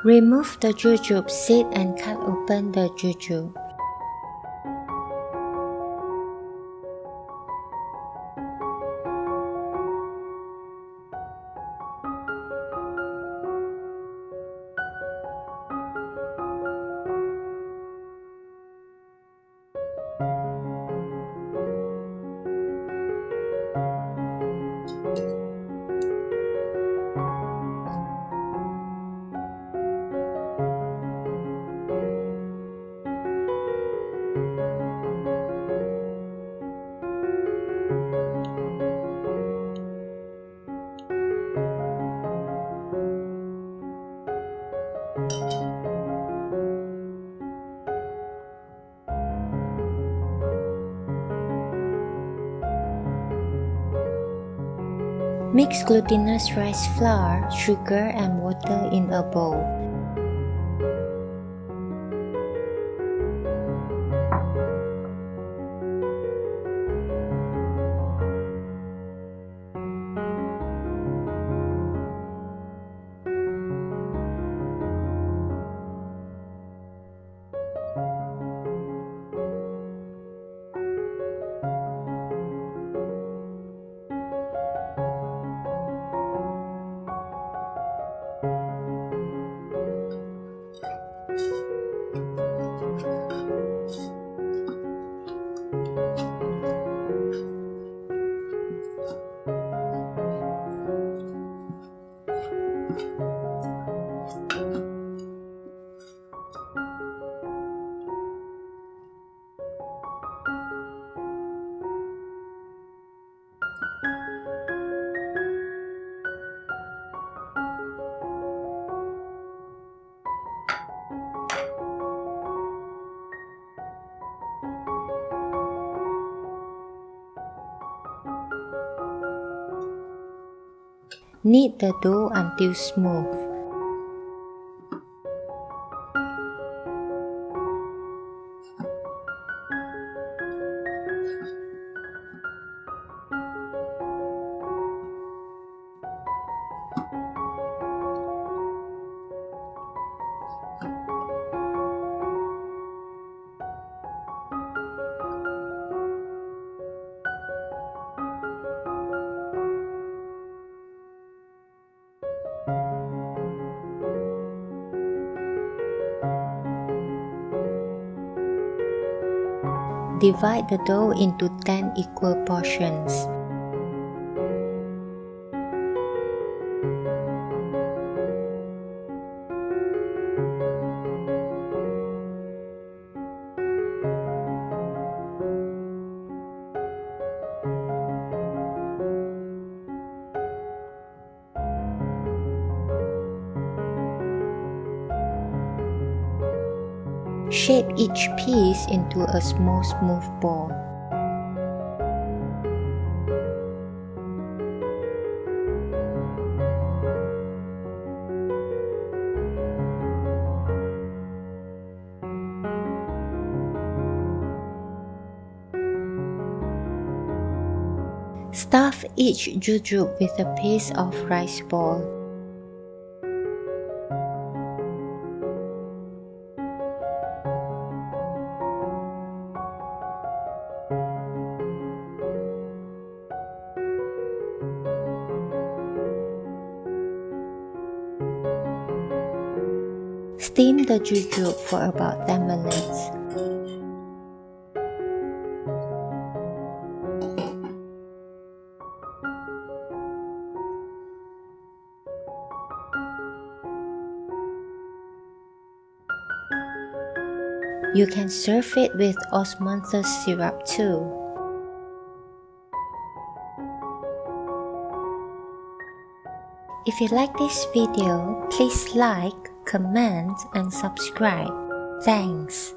Remove the jujube seed and cut open the jujube. Mix glutinous rice flour, sugar, and water in a bowl. Knead the dough until smooth. Divide the dough into 10 equal portions. Shape each piece into a small smooth ball. Stuff each jujube with a piece of rice ball. Steam the jujube for about 10 minutes. You can serve it with Osmanthus syrup too. If you like this video, please like, comment, and subscribe. Thanks.